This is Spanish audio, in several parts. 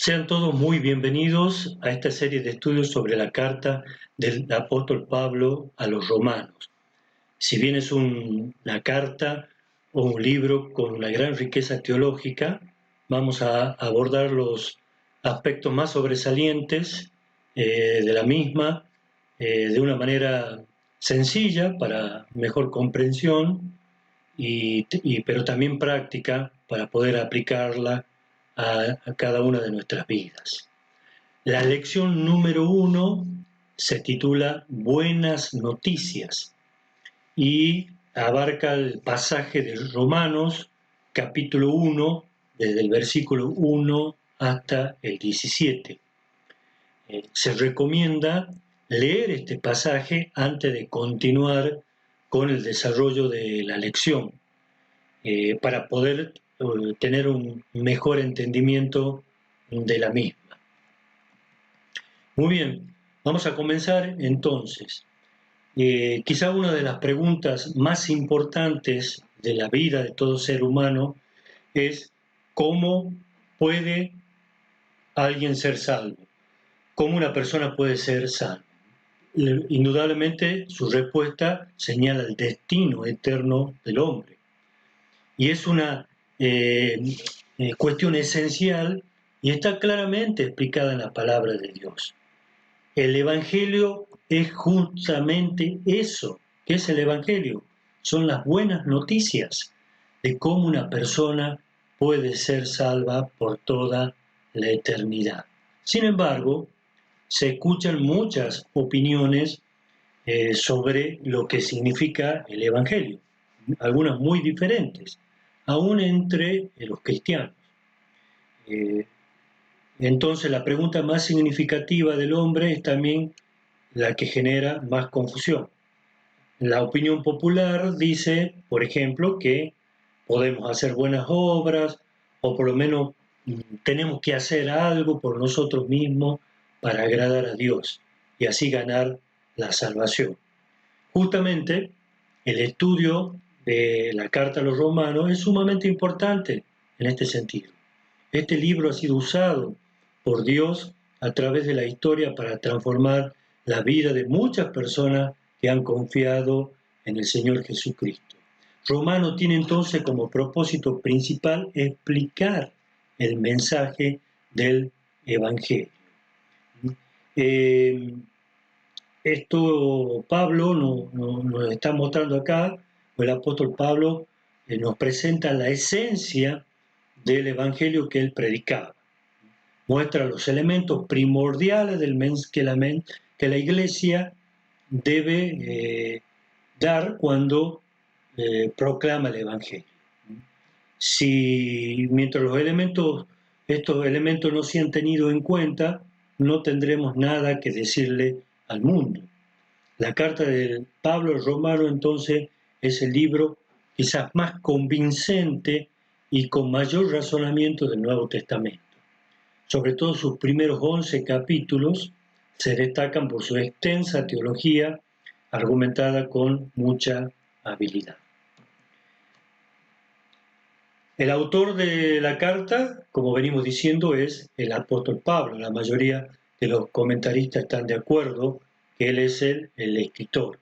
Sean todos muy bienvenidos a esta serie de estudios sobre la carta del apóstol Pablo a los romanos. Si bien es una carta o un libro con una gran riqueza teológica, vamos a abordar los aspectos más sobresalientes de la misma de una manera sencilla para mejor comprensión pero también práctica para poder aplicarla a cada una de nuestras vidas. La lección número 1 se titula Buenas Noticias y abarca el pasaje de Romanos, capítulo 1, desde el versículo 1 hasta el 17. Se recomienda leer este pasaje antes de continuar con el desarrollo de la lección, para poder tener un mejor entendimiento de la misma. Muy bien, vamos a comenzar entonces. Quizá una de las preguntas más importantes de la vida de todo ser humano es ¿cómo puede alguien ser salvo? ¿Cómo una persona puede ser salva? Indudablemente su respuesta señala el destino eterno del hombre. Y es una cuestión esencial y está claramente explicada en la palabra de Dios. El Evangelio es justamente eso. ¿Qué es el Evangelio? Son las buenas noticias de cómo una persona puede ser salva por toda la eternidad. Sin embargo, se escuchan muchas opiniones sobre lo que significa el Evangelio, algunas muy diferentes, aún entre los cristianos. Entonces la pregunta más significativa del hombre es también la que genera más confusión. La opinión popular dice, por ejemplo, que podemos hacer buenas obras o por lo menos tenemos que hacer algo por nosotros mismos para agradar a Dios y así ganar la salvación. Justamente el estudio de la carta a los romanos es sumamente importante en este sentido. Este libro ha sido usado por Dios a través de la historia para transformar la vida de muchas personas que han confiado en el Señor Jesucristo. Romano tiene entonces como propósito principal explicar el mensaje del Evangelio. Esto Pablo nos está mostrando acá, o el apóstol Pablo nos presenta la esencia del Evangelio que él predicaba. Muestra los elementos primordiales que la Iglesia debe dar cuando proclama el Evangelio. Si mientras estos elementos no sean tenidos en cuenta, no tendremos nada que decirle al mundo. La carta de Pablo Romano entonces es el libro quizás más convincente y con mayor razonamiento del Nuevo Testamento. Sobre todo sus primeros 11 capítulos se destacan por su extensa teología argumentada con mucha habilidad. El autor de la carta, como venimos diciendo, es el apóstol Pablo. La mayoría de los comentaristas están de acuerdo que él es el escritor.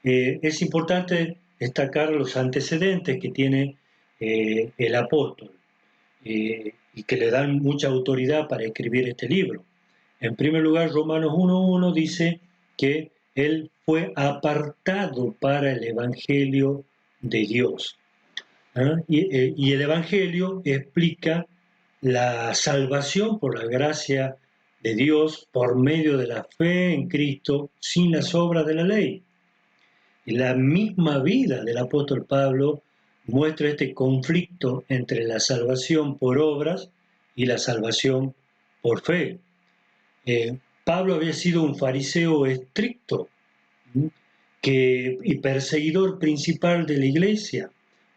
Es importante destacar los antecedentes que tiene el apóstol y que le dan mucha autoridad para escribir este libro. En primer lugar, Romanos 1.1 dice que él fue apartado para el Evangelio de Dios. Y el Evangelio explica la salvación por la gracia de Dios por medio de la fe en Cristo sin las obras de la ley. Y la misma vida del apóstol Pablo muestra este conflicto entre la salvación por obras y la salvación por fe. Pablo había sido un fariseo estricto y perseguidor principal de la iglesia,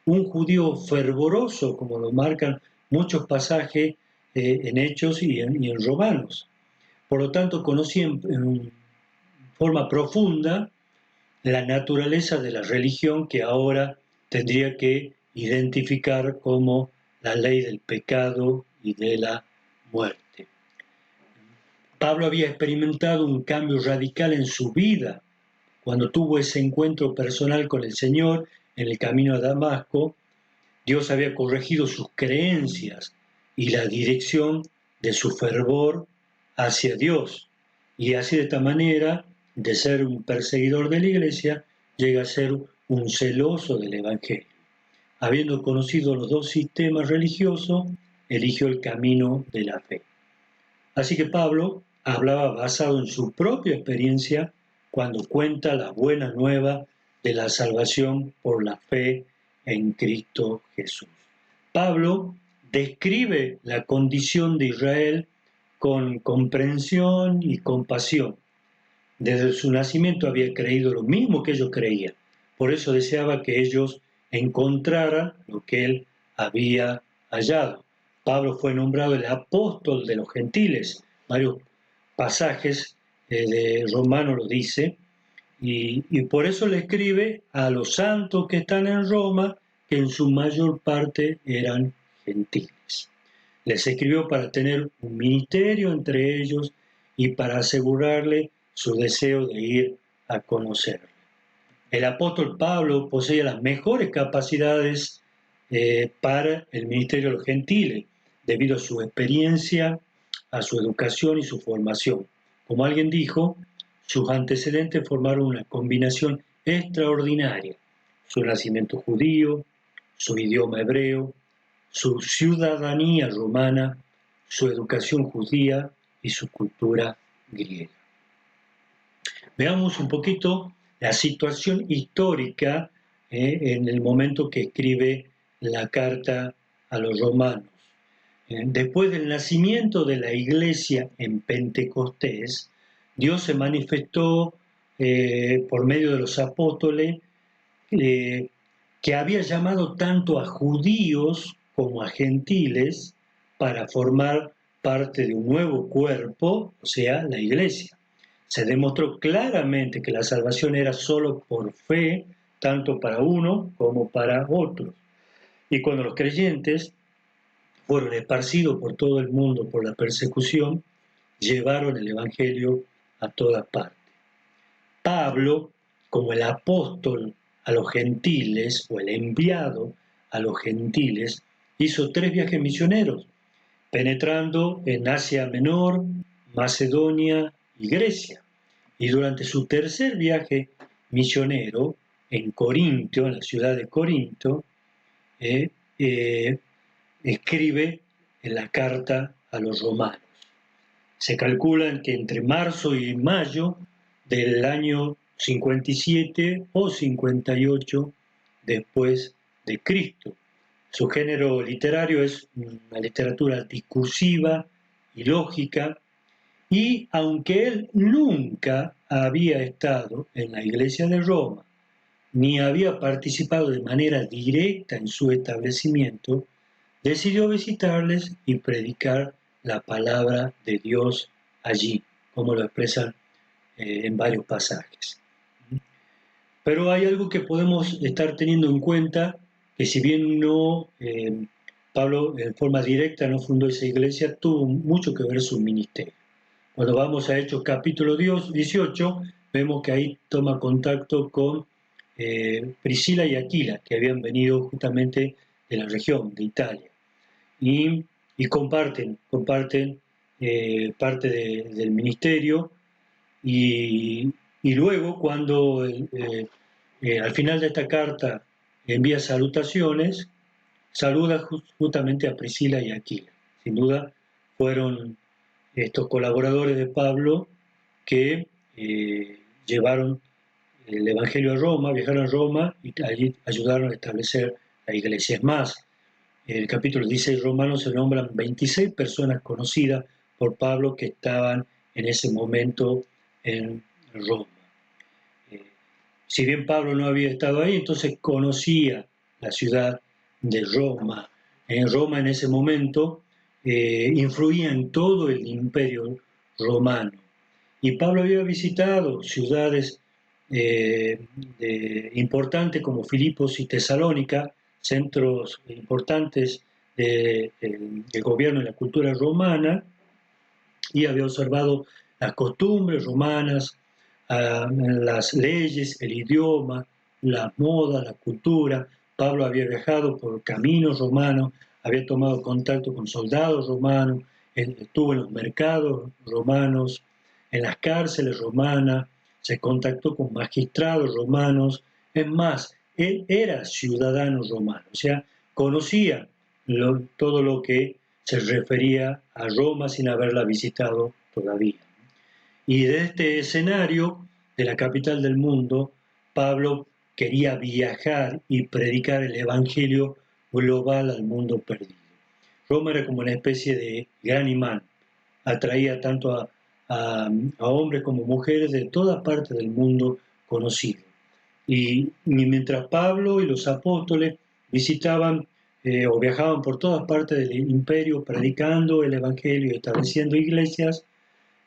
un judío fervoroso, como lo marcan muchos pasajes en Hechos y en Romanos. Por lo tanto, conocía en forma profunda la naturaleza de la religión que ahora tendría que identificar como la ley del pecado y de la muerte. Pablo había experimentado un cambio radical en su vida cuando tuvo ese encuentro personal con el Señor en el camino a Damasco. Dios había corregido sus creencias y la dirección de su fervor hacia Dios. Y así de esta manera, de ser un perseguidor de la iglesia, llega a ser un celoso del Evangelio. Habiendo conocido los dos sistemas religiosos, eligió el camino de la fe. Así que Pablo hablaba basado en su propia experiencia cuando cuenta la buena nueva de la salvación por la fe en Cristo Jesús. Pablo describe la condición de Israel con comprensión y compasión. Desde su nacimiento había creído lo mismo que ellos creían. Por eso deseaba que ellos encontraran lo que él había hallado. Pablo fue nombrado el apóstol de los gentiles. Varios pasajes de Romano lo dice. Y por eso le escribe a los santos que están en Roma, que en su mayor parte eran gentiles. Les escribió para tener un ministerio entre ellos y para asegurarle su deseo de ir a conocerle. El apóstol Pablo poseía las mejores capacidades para el ministerio de los gentiles, debido a su experiencia, a su educación y su formación. Como alguien dijo, sus antecedentes formaron una combinación extraordinaria: su nacimiento judío, su idioma hebreo, su ciudadanía romana, su educación judía y su cultura griega. Veamos un poquito la situación histórica en el momento que escribe la carta a los romanos. Después del nacimiento de la iglesia en Pentecostés, Dios se manifestó por medio de los apóstoles, que había llamado tanto a judíos como a gentiles para formar parte de un nuevo cuerpo, o sea, la iglesia. Se demostró claramente que la salvación era solo por fe, tanto para uno como para otros. Y cuando los creyentes fueron esparcidos por todo el mundo por la persecución, llevaron el Evangelio a todas partes. Pablo, como el apóstol a los gentiles, o el enviado a los gentiles, hizo 3 viajes misioneros, penetrando en Asia Menor, Macedonia y Grecia. Y durante su tercer viaje misionero, en Corintio, en la ciudad de Corinto, escribe en la carta a los romanos. Se calcula que entre marzo y mayo del año 57 o 58 después de Cristo. Su género literario es una literatura discursiva y lógica, y aunque él nunca había estado en la iglesia de Roma, ni había participado de manera directa en su establecimiento, decidió visitarles y predicar la palabra de Dios allí, como lo expresan en varios pasajes. Pero hay algo que podemos estar teniendo en cuenta, que si bien no, Pablo en forma directa no fundó esa iglesia, tuvo mucho que ver su ministerio. Cuando vamos a Hechos capítulo 18, vemos que ahí toma contacto con Priscila y Aquila, que habían venido justamente de la región de Italia, y comparten parte del ministerio, y luego cuando al final de esta carta envía salutaciones, saluda justamente a Priscila y Aquila. Sin duda fueron estos colaboradores de Pablo que llevaron el Evangelio a Roma, viajaron a Roma y allí ayudaron a establecer la iglesia. Es más, en el capítulo 16 Romanos se nombran 26 personas conocidas por Pablo que estaban en ese momento en Roma. Si bien Pablo no había estado ahí, entonces conocía la ciudad de Roma. En Roma en ese momento influía en todo el imperio romano. Y Pablo había visitado ciudades importantes como Filipos y Tesalónica, centros importantes el gobierno y la cultura romana y había observado las costumbres romanas, las leyes, el idioma, la moda, la cultura. Pablo había viajado por caminos romanos, había tomado contacto con soldados romanos, estuvo en los mercados romanos, en las cárceles romanas, se contactó con magistrados romanos. Es más, él era ciudadano romano, o sea, conocía todo lo que se refería a Roma sin haberla visitado todavía. Y de este escenario, de la capital del mundo, Pablo quería viajar y predicar el Evangelio global al mundo perdido. Roma era como una especie de gran imán, atraía tanto a hombres como mujeres de toda parte del mundo conocido. Y mientras Pablo y los apóstoles visitaban o viajaban por todas partes del imperio predicando el Evangelio y estableciendo iglesias,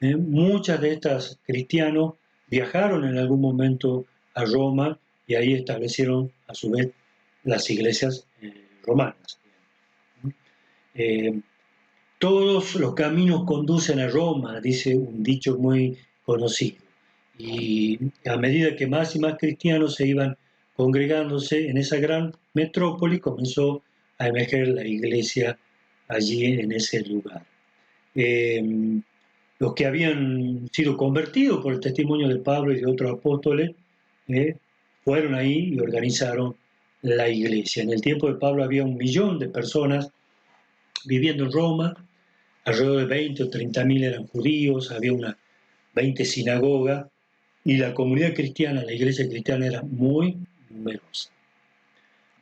muchas de estas cristianos viajaron en algún momento a Roma y ahí establecieron a su vez las iglesias romanas. Eh, Todos los caminos conducen a Roma, dice un dicho muy conocido. Y a medida que más y más cristianos se iban congregándose en esa gran metrópoli, comenzó a emerger la iglesia allí en ese lugar. Eh, los que habían sido convertidos por el testimonio de Pablo y de otros apóstoles fueron ahí y organizaron la iglesia. En el tiempo de Pablo había 1 millón de personas viviendo en Roma, alrededor de 20 o 30.000 eran judíos, había unas 20 sinagogas y la comunidad cristiana, la iglesia cristiana era muy numerosa.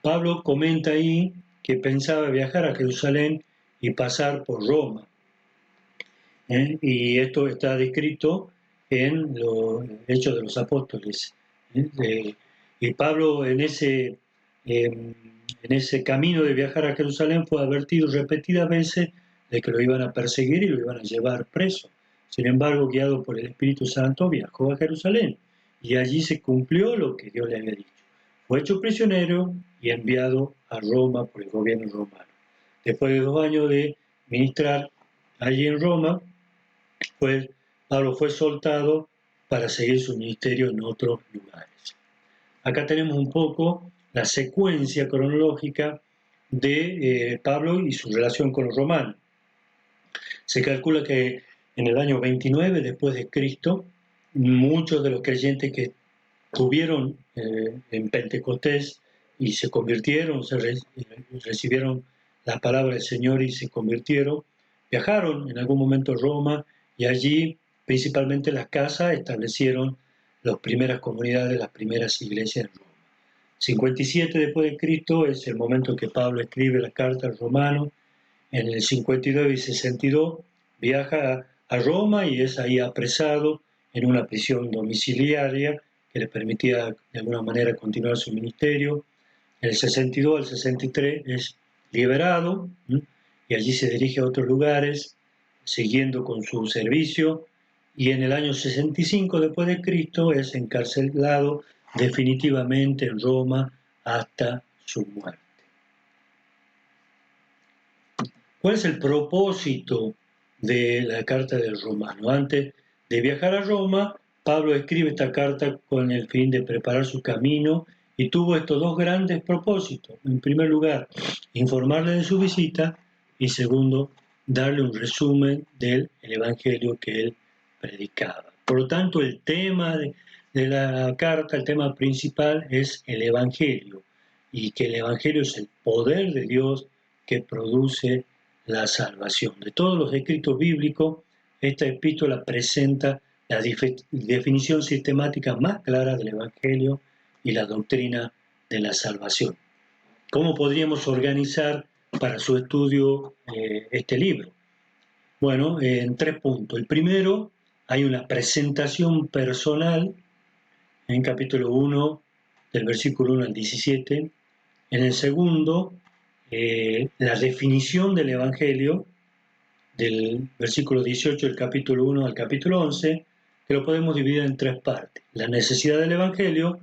Pablo comenta ahí que pensaba viajar a Jerusalén y pasar por Roma. Y esto está descrito en los Hechos de los Apóstoles. Y Pablo en ese camino de viajar a Jerusalén fue advertido repetidas veces de que lo iban a perseguir y lo iban a llevar preso. Sin embargo, guiado por el Espíritu Santo, viajó a Jerusalén y allí se cumplió lo que Dios le había dicho. Fue hecho prisionero y enviado a Roma por el gobierno romano. Después de 2 años de ministrar allí en Roma, Pablo fue soltado para seguir su ministerio en otros lugares. Acá tenemos un poco la secuencia cronológica de Pablo y su relación con los romanos. Se calcula que en el año 29 después de Cristo, muchos de los creyentes que tuvieron en Pentecostés y se convirtieron, recibieron la palabra del Señor y se convirtieron, viajaron en algún momento a Roma y allí, principalmente en las casas, establecieron las primeras comunidades, las primeras iglesias en Roma. 57 después de Cristo es el momento que Pablo escribe la carta al romano. En el 52 y 62 viaja a Roma y es ahí apresado en una prisión domiciliaria que le permitía de alguna manera continuar su ministerio. En el 62 al 63 es liberado y allí se dirige a otros lugares siguiendo con su servicio, y en el año 65 después de Cristo es encarcelado definitivamente en Roma hasta su muerte. ¿Cuál es el propósito de la carta del Romano? Antes de viajar a Roma, Pablo escribe esta carta con el fin de preparar su camino y tuvo estos 2 grandes propósitos. En primer lugar, informarle de su visita y segundo, darle un resumen del evangelio que él predicaba. Por lo tanto, el tema de la carta, el tema principal es el evangelio y que el evangelio es el poder de Dios que produce la salvación. De todos los escritos bíblicos, esta epístola presenta la definición sistemática más clara del Evangelio y la doctrina de la salvación. ¿Cómo podríamos organizar para su estudio este libro? Bueno, en 3 puntos. El primero, hay una presentación personal en capítulo 1, del versículo 1 al 17. En el segundo, la definición del Evangelio, del versículo 18 del capítulo 1 al capítulo 11, que lo podemos dividir en 3 partes. La necesidad del Evangelio,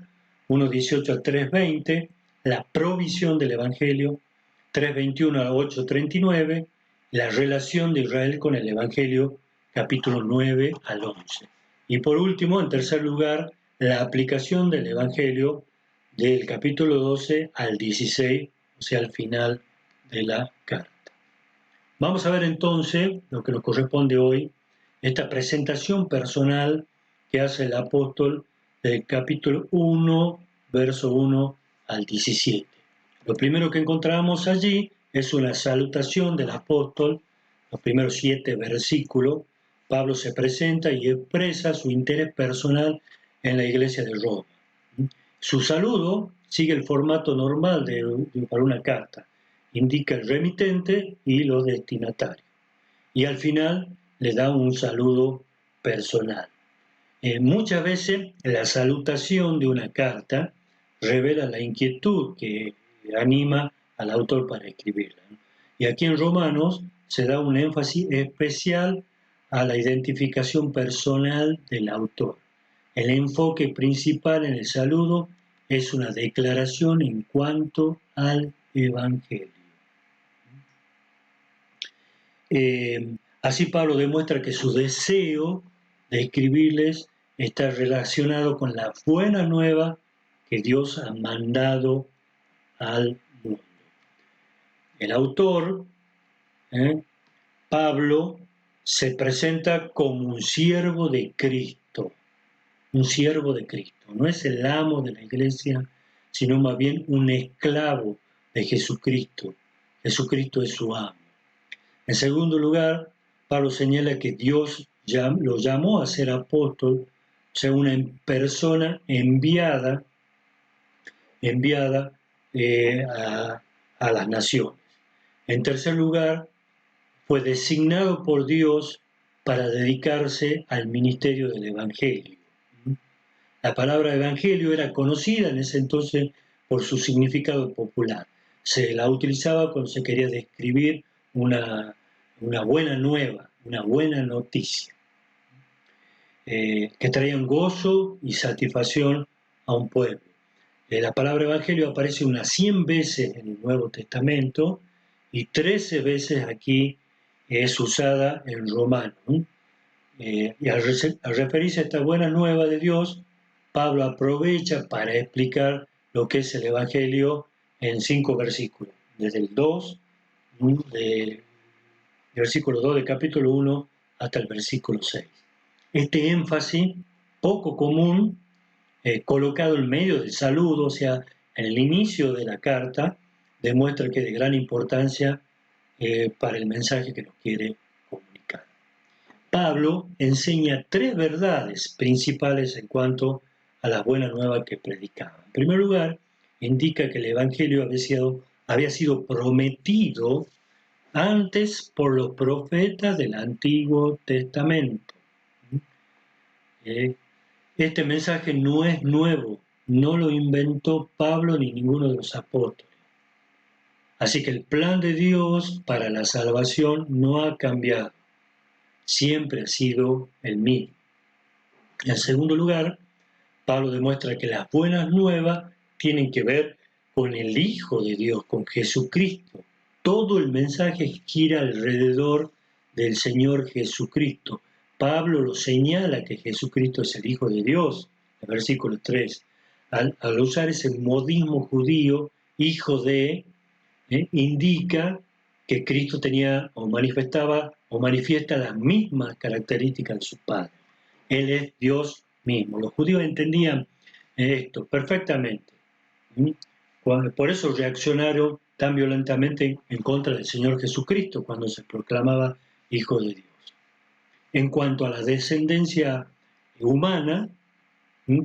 1.18 a 3.20, la provisión del Evangelio, 3:21 a 8:39, la relación de Israel con el Evangelio, capítulo 9 al 11. Y por último, en tercer lugar, la aplicación del Evangelio del capítulo 12 al 16, o sea, al final de la carta. Vamos a ver entonces lo que nos corresponde hoy, esta presentación personal que hace el apóstol del capítulo 1, verso 1 al 17. Lo primero que encontramos allí es una salutación del apóstol, los primeros 7 versículos. Pablo se presenta y expresa su interés personal en la iglesia de Roma. Su saludo sigue el formato normal para una carta. Indica el remitente y los destinatarios. Y al final le da un saludo personal. Muchas veces la salutación de una carta revela la inquietud que anima al autor para escribirla. Y aquí en Romanos se da un énfasis especial a la identificación personal del autor. El enfoque principal en el saludo es una declaración en cuanto al Evangelio. Así Pablo demuestra que su deseo de escribirles está relacionado con la buena nueva que Dios ha mandado al mundo. El autor, Pablo, se presenta como un siervo de Cristo, un siervo de Cristo. No es el amo de la iglesia, sino más bien un esclavo de Jesucristo. Jesucristo es su amo. En segundo lugar, Pablo señala que Dios lo llamó a ser apóstol, o sea, una persona enviada a las naciones. En tercer lugar, fue designado por Dios para dedicarse al ministerio del Evangelio. La palabra Evangelio era conocida en ese entonces por su significado popular. Se la utilizaba cuando se quería describir una buena nueva, una buena noticia, que traían gozo y satisfacción a un pueblo. La palabra evangelio aparece unas 100 veces en el Nuevo Testamento y 13 veces aquí es usada en Romanos. Y al referirse a esta buena nueva de Dios, Pablo aprovecha para explicar lo que es el evangelio en 5 versículos, desde el 2 del versículo 2 del capítulo 1 hasta el versículo 6. Este énfasis poco común, colocado en medio del saludo, o sea, en el inicio de la carta, demuestra que es de gran importancia para el mensaje que nos quiere comunicar. Pablo enseña 3 verdades principales en cuanto a la buena nueva que predicaba. En primer lugar, indica que el evangelio había sido prometido antes por los profetas del Antiguo Testamento. Este mensaje no es nuevo, no lo inventó Pablo ni ninguno de los apóstoles. Así que el plan de Dios para la salvación no ha cambiado, siempre ha sido el mismo. En segundo lugar, Pablo demuestra que las buenas nuevas tienen que ver con el Hijo de Dios, con Jesucristo. Todo el mensaje gira alrededor del Señor Jesucristo. Pablo lo señala que Jesucristo es el Hijo de Dios, en el versículo 3. Al usar ese modismo judío, hijo de, indica que Cristo tenía o manifestaba o manifiesta las mismas características de su Padre. Él es Dios mismo. Los judíos entendían esto perfectamente. Por eso reaccionaron tan violentamente en contra del Señor Jesucristo cuando se proclamaba Hijo de Dios. En cuanto a la descendencia humana,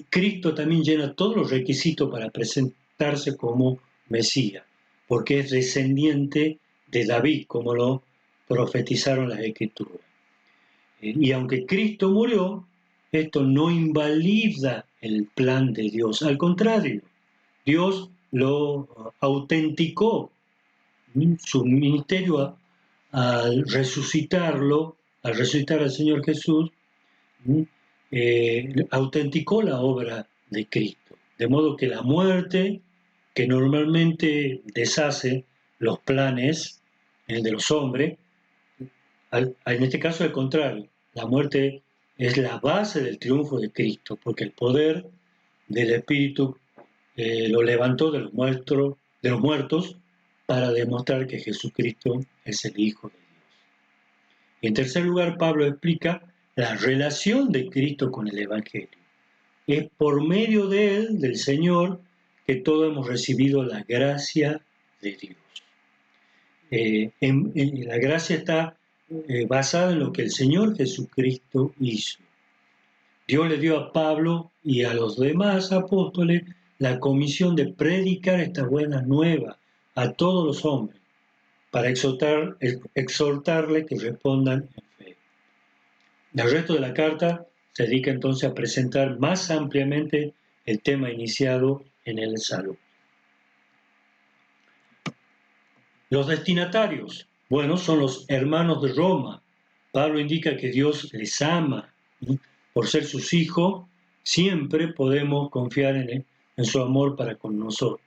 Cristo también llena todos los requisitos para presentarse como Mesías, porque es descendiente de David, como lo profetizaron las Escrituras. Y aunque Cristo murió, esto no invalida el plan de Dios. Al contrario, Dios lo autenticó, su ministerio al resucitar al Señor Jesús, autenticó la obra de Cristo. De modo que la muerte, que normalmente deshace, los planes de los hombres. En este caso, al contrario, la muerte es la base del triunfo de Cristo, porque el poder del Espíritu lo levantó de los muertos para demostrar que Jesucristo es el Hijo de Dios. Y en tercer lugar, Pablo explica la relación de Cristo con el Evangelio. Es por medio de él, del Señor, que todos hemos recibido la gracia de Dios. La gracia está basada en lo que el Señor Jesucristo hizo. Dios le dio a Pablo y a los demás apóstoles la comisión de predicar esta buena nueva a todos los hombres, para exhortarle que respondan en fe. El resto de la carta se dedica entonces a presentar más ampliamente el tema iniciado en el saludo. Los destinatarios, bueno, son los hermanos de Roma. Pablo indica que Dios les ama. Por ser sus hijos, siempre podemos confiar en su amor para con nosotros.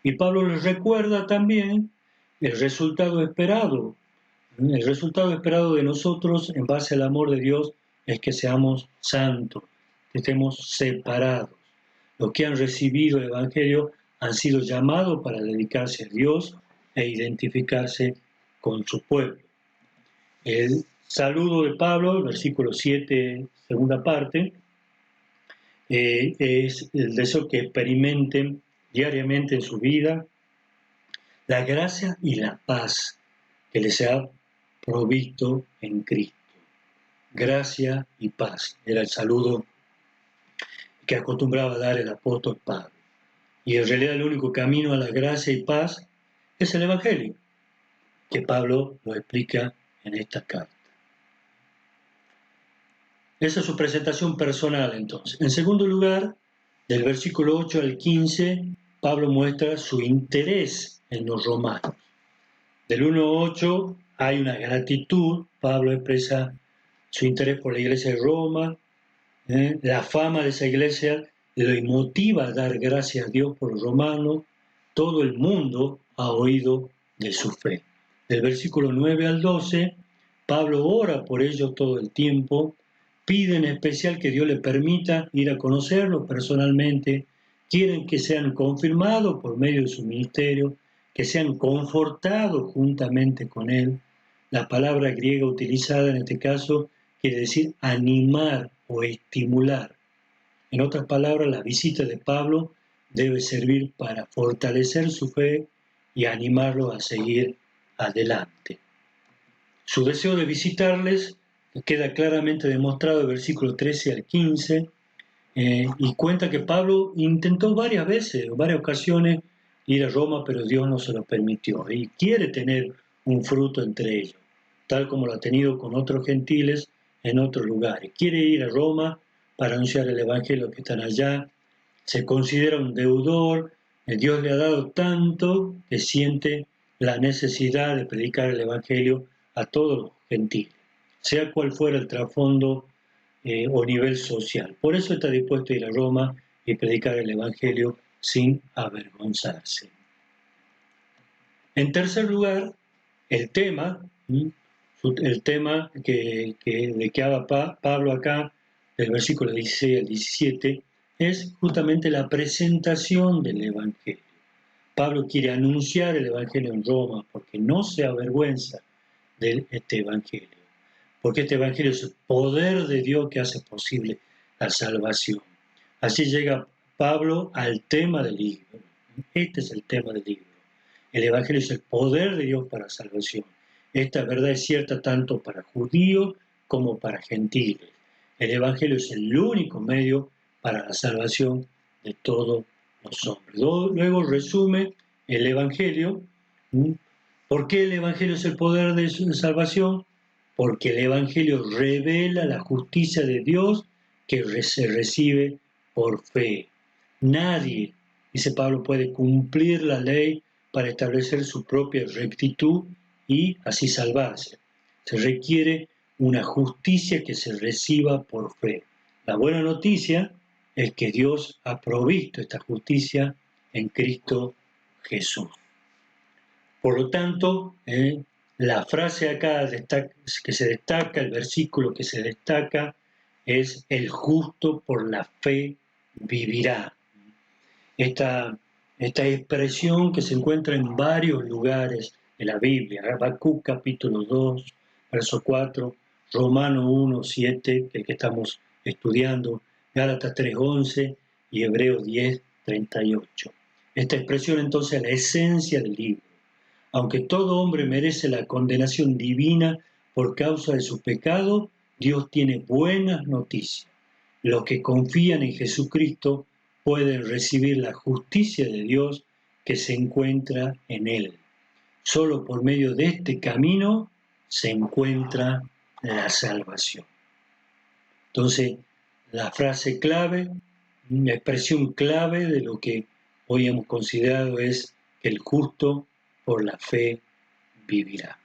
Y Pablo les recuerda también el resultado esperado. El resultado esperado de nosotros en base al amor de Dios es que seamos santos, que estemos separados. Los que han recibido el Evangelio han sido llamados para dedicarse a Dios e identificarse con su pueblo. El saludo de Pablo, versículo 7, segunda parte, es el deseo que experimenten diariamente en su vida la gracia y la paz que les ha provisto en Cristo. Gracia y paz era el saludo que acostumbraba a dar el apóstol Pablo. Y en realidad el único camino a la gracia y paz es el Evangelio, que Pablo lo explica en esta carta. Esa es su presentación personal entonces. En segundo lugar, del versículo 8 al 15, Pablo muestra su interés en los romanos. Del 1 al 8 hay una gratitud. Pablo expresa su interés por la iglesia de Roma. La fama de esa iglesia le motiva a dar gracias a Dios por los romanos. Todo el mundo ha oído de su fe. Del versículo 9 al 12, Pablo ora por ellos todo el tiempo, pide en especial que Dios le permita ir a conocerlos personalmente, quieren que sean confirmados por medio de su ministerio, que sean confortados juntamente con él. La palabra griega utilizada en este caso quiere decir animar o estimular. En otras palabras, la visita de Pablo debe servir para fortalecer su fe y animarlo a seguir adelante. Su deseo de visitarles queda claramente demostrado en el versículo 13 al 15, y cuenta que Pablo intentó varias veces, en varias ocasiones, ir a Roma, pero Dios no se lo permitió. Y quiere tener un fruto entre ellos, tal como lo ha tenido con otros gentiles en otros lugares. Quiere ir a Roma para anunciar el Evangelio que están allá. Se considera un deudor. Dios le ha dado tanto que siente la necesidad de predicar el Evangelio a todos los gentiles, sea cual fuera el trasfondo o nivel social. Por eso está dispuesto a ir a Roma y predicar el Evangelio sin avergonzarse. En tercer lugar, el tema de que habla Pablo acá, del versículo 16 al 17, es justamente la presentación del Evangelio. Pablo quiere anunciar el Evangelio en Roma porque no se avergüenza de este Evangelio, porque este Evangelio es el poder de Dios que hace posible la salvación. Así llega Pablo al tema del libro. Este es el tema del libro. El Evangelio es el poder de Dios para la salvación. Esta verdad es cierta tanto para judíos como para gentiles. El Evangelio es el único medio para la salvación de todos los hombres. Luego resume el Evangelio. ¿Por qué el Evangelio es el poder de salvación? Porque el Evangelio revela la justicia de Dios que se recibe por fe. Nadie, dice Pablo, puede cumplir la ley para establecer su propia rectitud y así salvarse. Se requiere una justicia que se reciba por fe. La buena noticia es que Dios ha provisto esta justicia en Cristo Jesús. Por lo tanto, la frase acá que se destaca, el versículo que se destaca, es el justo por la fe vivirá. Esta expresión que se encuentra en varios lugares de la Biblia, Habacuc capítulo 2, verso 4, Romano 1, 7, el que estamos estudiando, Gálatas 3, 11 y Hebreos 10, 38. Esta expresión entonces es la esencia del libro. Aunque todo hombre merece la condenación divina por causa de su pecado, Dios tiene buenas noticias. Los que confían en Jesucristo pueden recibir la justicia de Dios que se encuentra en Él. Solo por medio de este camino se encuentra la salvación. Entonces, la frase clave, una expresión clave de lo que hoy hemos considerado es que el justo por la fe vivirá.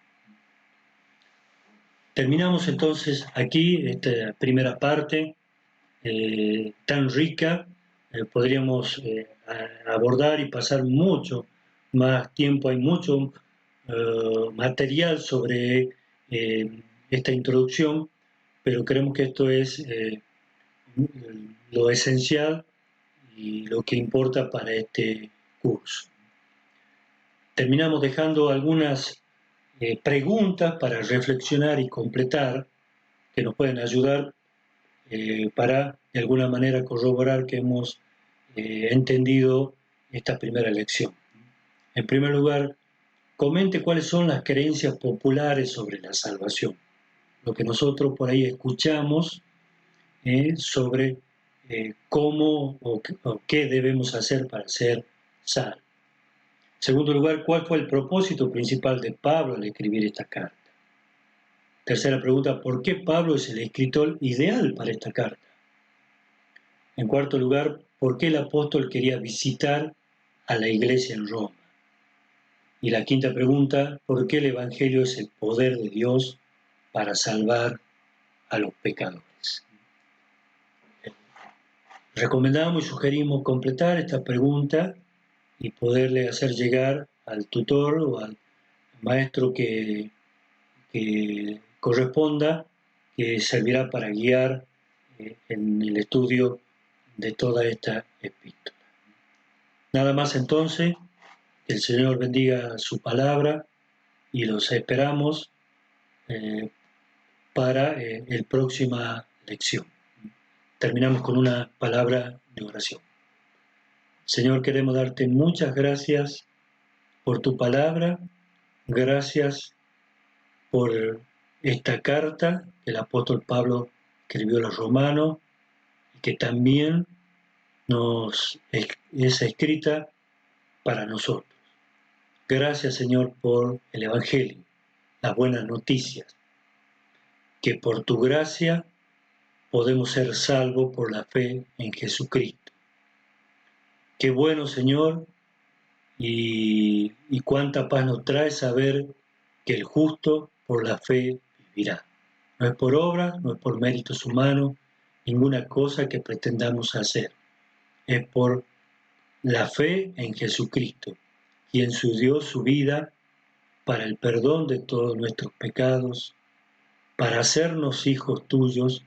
Terminamos entonces aquí esta primera parte tan rica. Podríamos abordar y pasar mucho más tiempo, hay mucho material sobre esta introducción, pero creemos que esto es lo esencial y lo que importa para este curso. Terminamos dejando algunas preguntas para reflexionar y completar que nos pueden ayudar para de alguna manera corroborar que hemos entendido esta primera lección. En primer lugar, comente cuáles son las creencias populares sobre la salvación, lo que nosotros por ahí escuchamos sobre cómo o qué debemos hacer para ser salvos. En segundo lugar, ¿cuál fue el propósito principal de Pablo al escribir esta carta? Tercera pregunta, ¿por qué Pablo es el escritor ideal para esta carta? En cuarto lugar, ¿por qué el apóstol quería visitar a la iglesia en Roma? Y la quinta pregunta, ¿por qué el Evangelio es el poder de Dios para salvar a los pecadores? Recomendamos y sugerimos completar esta pregunta y poderle hacer llegar al tutor o al maestro que corresponda, que servirá para guiar en el estudio de toda esta epístola. Nada más entonces, que el Señor bendiga su palabra y los esperamos para la próxima lección. Terminamos con una palabra de oración. Señor, queremos darte muchas gracias por tu palabra, gracias por esta carta que el apóstol Pablo escribió a los romanos y que también nos es escrita para nosotros. Gracias, Señor, por el Evangelio, las buenas noticias, que por tu gracia podemos ser salvos por la fe en Jesucristo. Qué bueno, Señor, y cuánta paz nos trae saber que el justo por la fe vivirá. No es por obra, no es por méritos humanos, ninguna cosa que pretendamos hacer. Es por la fe en Jesucristo, quien dio su vida para el perdón de todos nuestros pecados, para hacernos hijos tuyos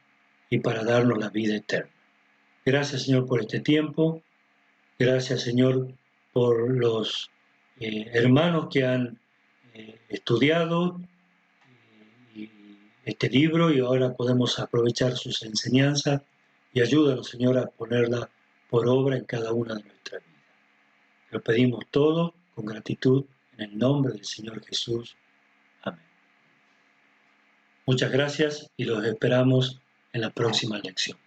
y para darnos la vida eterna. Gracias, Señor, por este tiempo. Gracias, Señor, por los hermanos que han estudiado este libro y ahora podemos aprovechar sus enseñanzas y ayúdanos, Señor, a ponerla por obra en cada una de nuestras vidas. Lo pedimos todo con gratitud en el nombre del Señor Jesús. Amén. Muchas gracias y los esperamos en la próxima lección.